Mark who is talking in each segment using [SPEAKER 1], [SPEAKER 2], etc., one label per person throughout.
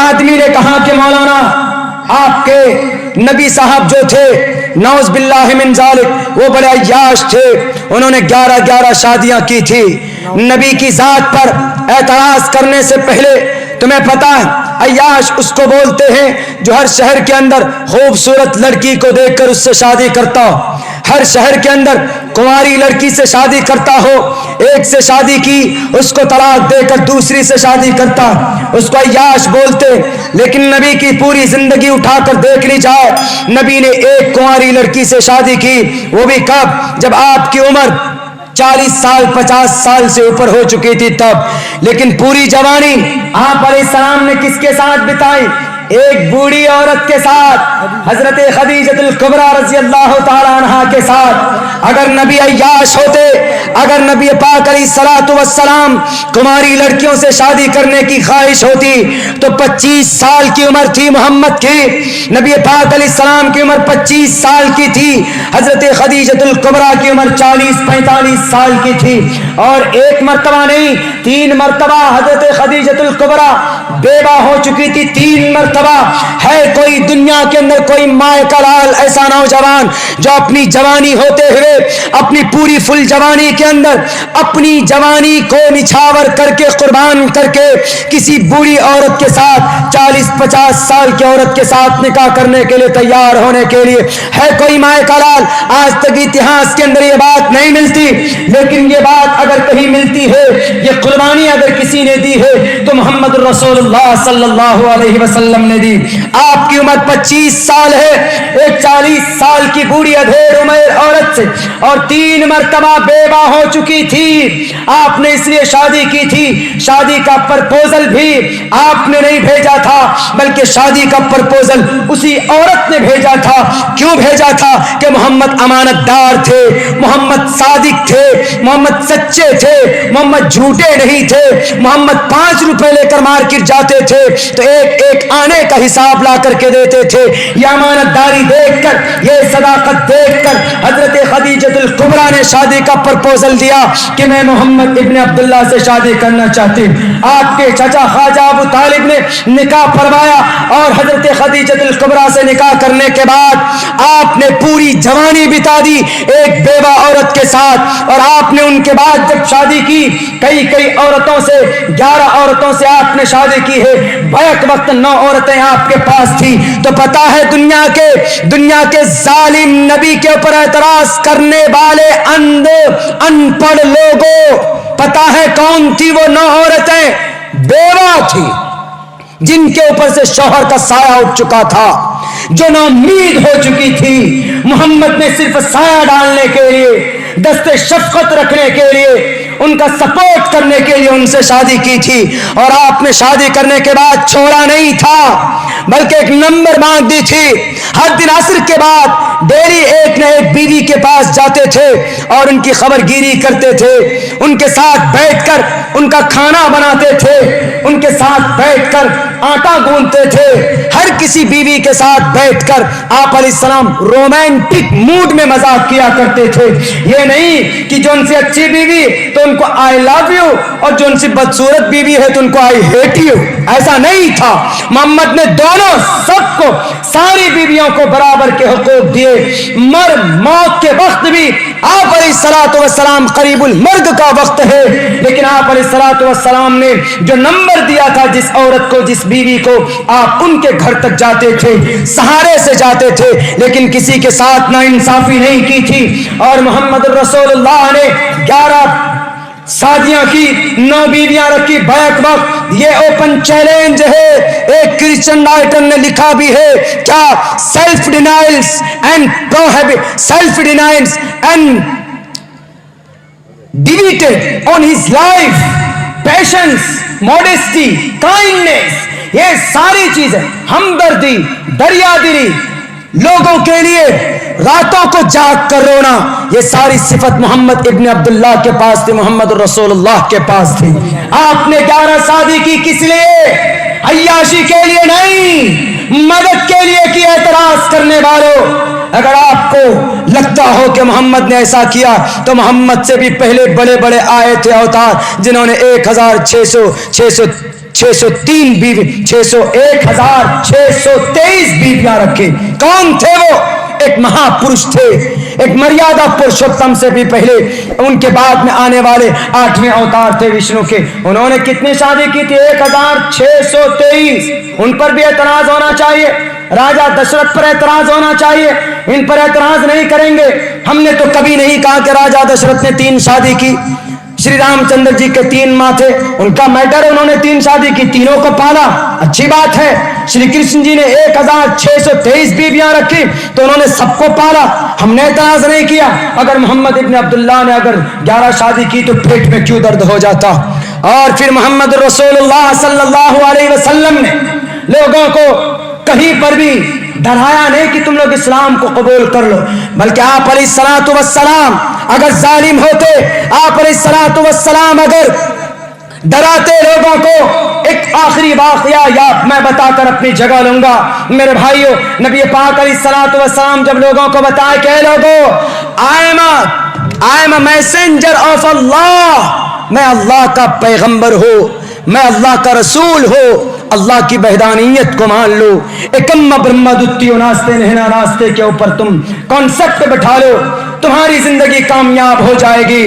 [SPEAKER 1] آدمی نے کہا کہ مولانا آپ کے نبی صاحب جو تھے نعوذ باللہ من ذالک وہ بڑے عیاش تھے، انہوں نے 11 شادیاں کی تھی۔ نبی کی ذات پر اعتراض کرنے سے پہلے تمہیں پتا ہے عیاش اس کو بولتے ہیں جو ہر شہر کے اندر خوبصورت لڑکی کو دیکھ کر اس سے شادی کرتا ہو، ہر شہر کے اندر کنواری لڑکی سے شادی کرتا ہو، ایک سے شادی کی اس کو طلاق دے کر دوسری سے شادی کرتا، اس کو عیاش بولتے۔ لیکن نبی کی پوری زندگی اٹھا کر دیکھنی جائے، نبی نے ایک کنواری لڑکی سے شادی کی، وہ بھی کب؟ جب آپ کی عمر 40 سال 50 سال سے اوپر ہو چکی تھی تب۔ لیکن پوری جوانی آپ علیہ السلام نے کس کے ساتھ بتائی؟ ایک بوڑھی عورت کے ساتھ، حضرت خدیجہ الکبریٰ رضی اللہ تعالی عنہا کے ساتھ۔ اگر نبی عیاش ہوتے، اگر نبی پاک علیہ الصلوۃ والسلام کماری لڑکیوں سے شادی کرنے کی خواہش ہوتی تو 25 سال کی عمر تھی محمد کی، نبی پاک علیہ السلام کی عمر 25 سال کی تھی، حضرت خدیجہ الکبریٰ کی عمر 40-45 سال کی تھی، اور ایک مرتبہ نہیں 3 مرتبہ حضرت خدیجہ الکبریٰ بیوہ ہو چکی تھی، 3 مرتبہ۔ ہے کوئی دنیا کے اندر کوئی مائے کا لال ایسا نوجوان جو اپنی جوانی ہوتے ہوئے اپنی پوری فل جوانی کے اندر اپنی جوانی کو نچھاور کر کے قربان کر کے کسی بوڑھی عورت کے ساتھ 40-50 سال کی عورت کے ساتھ نکاح کرنے کے لیے تیار ہونے کے لیے؟ ہے کوئی مائے کا لال؟ آج تک اتہاس کے اندر یہ بات نہیں ملتی، لیکن یہ بات اگر کہیں ملتی ہے، یہ قربانی اگر کسی نے دی ہے تو محمد رسول اللہ صلی اللہ علیہ وسلم نے دی۔ آپ کی عمر 25 سال ہے، ایک 40 سال کی بوڑھی ادھیڑ عمر عورت سے، اور 3 مرتبہ بیوہ ہو چکی تھی۔ آپ نے اس لیے شادی کی تھی، شادی کا پرپوزل بھی آپ نے نہیں بھیجا تھا، بلکہ شادی کا پرپوزل اسی عورت نے بھیجا تھا۔ کیوں بھیجا تھا؟ کہ محمد امانت دار تھے، محمد صادق تھے، محمد سچے تھے، محمد جھوٹے نہیں تھے، محمد 5 روپے لے کر مارکیٹ جاتے تھے تو ایک آنے کا حساب لا کر کے دیتے تھے۔ یہ امانت داری دیکھ کر، یہ صداقت دیکھ کر حضرت خدیجہ الکبریٰ نے شادی کا پرپوزل دیا کہ میں محمد ابن عبداللہ سے شادی کرنا چاہتی ہوں۔ آپ کے چچا خواجہ ابو طالب نے نکاح پڑھوایا، اور حضرت خدیجہ الکبریٰ سے نکاح کرنے کے بعد آپ نے پوری جوانی بتا دی ایک بیوہ عورت کے ساتھ، اور آپ نے ان کے بعد جب شادی کی کئی عورتوں سے 11 عورتوں سے آپ نے شادی کی ہے، بیک وقت 9 عورتیں آپ کے پاس تھی۔ تو پتا ہے دنیا کے ظالم نبی کے اوپر اعتراض کرنے والے ان پڑھ لوگوں، پتا ہے کون تھی وہ 9 عورتیں؟ بیوہ تھی، جن کے اوپر سے شوہر کا سایہ اٹھ چکا تھا، جو نا امید ہو چکی تھی۔ محمد نے صرف سایہ ڈالنے کے لیے، دست شفقت رکھنے کے لیے، ان کا سپورٹ کرنے کے لیے ان سے شادی کی تھی، اور آپ نے شادی کرنے کے بعد چھوڑا نہیں تھا، بلکہ ایک نمبر مانگ دی تھی۔ ہر دن عصر کے بعد ڈیلی ایک نہ ایک بیوی کے پاس جاتے تھے اور ان کی خبر گیری کرتے تھے، ان کے ساتھ بیٹھ کر ان کا کھانا بناتے تھے، ان کے ساتھ بیٹھ کر آٹا گوندتے تھے، ہر کسی بیوی کے ساتھ بیٹھ کر آپ علیہ السلام رومانٹک موڈ میں مذاق کیا کرتے تھے۔ یہ نہیں کہ جو ان سے اچھی بیوی تو ان کو آئی لو یو، اور جو ان سے بدصورت بیوی ہے تو ان کو آئی ہیٹ یو، ایسا نہیں تھا۔ محمد نے دونوں سب کو، ساری بیویوں کو برابر کے حقوق دیے۔ موت کے وقت بھی آپ علیہ الصلوۃ والسلام قریب المرگ کا وقت ہے، لیکن آپ علیہ الصلوۃ والسلام نے جو نمبر دیا تھا جس عورت کو، جس بیوی کو، آپ ان کے گھر تک جاتے تھے، سہارے سے جاتے تھے، لیکن کسی کے ساتھ ناانصافی نہیں کی تھی۔ اور محمد رسول اللہ نے 11 شادیاں کی، 9 بیویاں رکھی بیک وقت۔ یہ اوپن چیلنج ہے، ایک کرسچن رائٹر نے لکھا بھی ہے، کیا self denials and devoted on his life, patience, modesty, kindness, یہ ساری چیزیں، ہمدردی، دریا دلی، لوگوں کے لیے راتوں کو جاگ کر رونا، یہ ساری صفت محمد ابن عبداللہ کے پاس تھی، محمد رسول اللہ کے پاس تھی۔ آپ نے 11 شادی کی کس لیے؟ عیاشی کے لیے نہیں، مدد کے لیے کی۔ اعتراض کرنے والوں، اگر آپ کو لگتا ہو کہ محمد نے ایسا کیا تو محمد سے بھی پہلے بڑے بڑے آئے تھے اوتار، جنہوں نے 1600 603 بیوی 1623 بیویاں رکھی. کون تھے وہ؟ ایک مہاپرش تھے, ایک مریادہ پرشوتم سے بھی پہلے, ان کے بعد میں آنے والے 8ویں اوتار تھے وشنو کے. انہوں نے کتنی شادی کی تھی؟ 1623. ان پر بھی اعتراض ہونا چاہیے, راجا دشرت پر اعتراض ہونا چاہیے. ان پر اعتراض نہیں کریں گے. ہم نے تو کبھی نہیں کہا کہ راجا دشرت نے 3 شادی کی. شری رام چندر جی کے 3 ماں تھے, ان کا میٹر, انہوں نے 3 شادی کی, تینوں کو پالا, اچھی بات ہے. شری کرشن جی نے 1623 بیویاں رکھی تو انہوں نے سب کو پالا, ہم نے اعتراض نہیں کیا. اگر محمد ابن عبداللہ نے اگر 11 شادی کی تو پیٹ میں کیوں درد ہو جاتا. اور پھر محمد رسول اللہ صلی اللہ علیہ وسلم نے لوگوں کو کہیں پر بھی ڈرایا نہیں کہ تم لوگ اسلام کو قبول کر لو, بلکہ آپ علیہ الصلوۃ والسلام اگر ظالم ہوتے, آپ علیہ الصلوۃ والسلام اگر ڈراتے لوگوں کو. ایک آخری واقعہ یا میں بتا کر اپنی جگہ لوں گا. میرے بھائیوں, نبی پاک علیہ الصلوۃ والسلام جب لوگوں کو بتائے کہ اے لوگوں, I am a messenger of Allah, میں اللہ کا پیغمبر ہوں, میں اللہ کا رسول ہوں, اللہ کی وحدانیت کو مان لو. ایکم برہما دتیو ناستے نہنا راستے کے اوپر تم کانسیپٹ بٹھا لو, تمہاری زندگی کامیاب ہو جائے گی.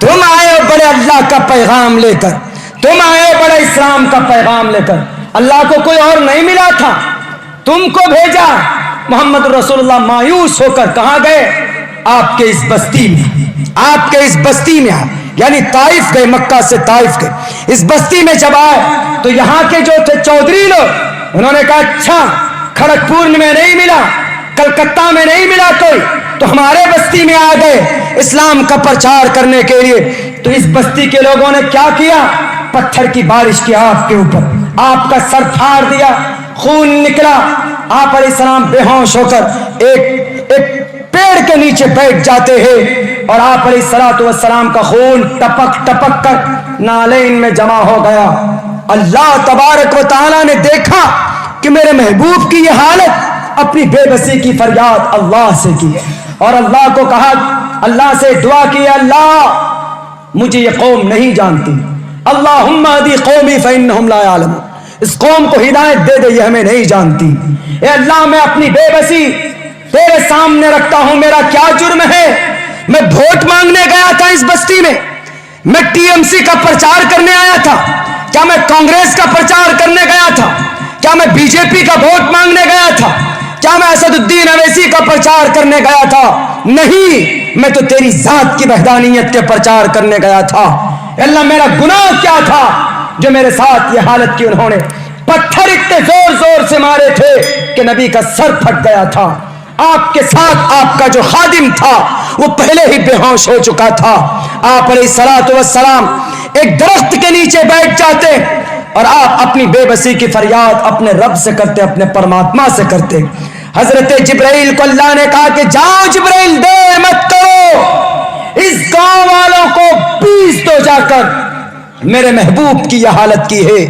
[SPEAKER 1] تم آئے ہو بڑے اللہ کا پیغام لے کر, تم آئے ہو بڑے اسلام کا پیغام لے کر, اللہ کو کوئی اور نہیں ملا تھا, تم کو بھیجا. محمد رسول اللہ مایوس ہو کر کہاں گئے؟ آپ کے اس بستی میں, آپ کے اس بستی میں, یعنی طائف گئے, مکہ سے طائف گئے. اس بستی میں جب آئے تو یہاں کے جو تھے چودھری لوگ, انہوں نے کہا اچھا کھڑگپور میں نہیں ملا, کلکتہ میں نہیں ملا کوئی, تو ہمارے بستی میں آ گئے اسلام کا پرچار کرنے کے لیے. تو اس بستی کے لوگوں نے کیا کیا؟ پتھر کی بارش کی آپ کے اوپر, آپ کا سر پھاڑ دیا, خون نکلا. آپ علیہ السلام بے ہوش ہو کر ایک پیڑ کے نیچے بیٹھ جاتے ہیں اور آپ علیہ الصلوۃ والسلام کا خون ٹپک ٹپک کر نالین میں جمع ہو گیا. اللہ تبارک و تعالی نے دیکھا کہ میرے محبوب کی یہ حالت, اپنی بے بسی کی فریاد اللہ سے کی اور اللہ کو کہا, اللہ سے دعا کی, اللہ مجھے یہ قوم نہیں جانتی, اللہم اہدی قومی فانہم لا یعلمون, اس قوم کو ہدایت دے دے, یہ ہمیں نہیں جانتی. اے اللہ میں اپنی بے بسی تیرے سامنے رکھتا ہوں, میرا کیا جرم ہے؟ میں ووٹ مانگنے گیا تھا اس بستی میں, میں ٹی ایم سی کا پرچار کرنے آیا تھا, کیا میں کانگریس کا پرچار کرنے گیا تھا, کیا میں بی جے پی کا ووٹ مانگنے گیا تھا, کیا میں اسد الدین اویسی کا پرچار کرنے گیا تھا؟ نہیں, میں تو تیری ذات کی وحدانیت کے پرچار کرنے گیا تھا. اللہ میرا گناہ کیا تھا جو میرے ساتھ یہ حالت کی؟ انہوں نے پتھر اتنے زور زور سے مارے تھے کہ نبی کا سر پھٹ گیا تھا. آپ کے ساتھ آپ کا جو خادم تھا وہ پہلے ہی بے ہوش ہو چکا تھا. آپ علیہ الصلوۃ والسلام ایک درخت کے نیچے بیٹھ جاتے اور آپ اپنی بے بسی کی فریاد اپنے رب سے کرتے, اپنے پرماتما سے کرتے. حضرت جبرائیل کو اللہ نے کہا کہ جاؤ جبرائیل, دیر مت کرو, اس گاؤں والوں کو 20 تو جا کر میرے محبوب کی یہ حالت کی ہے.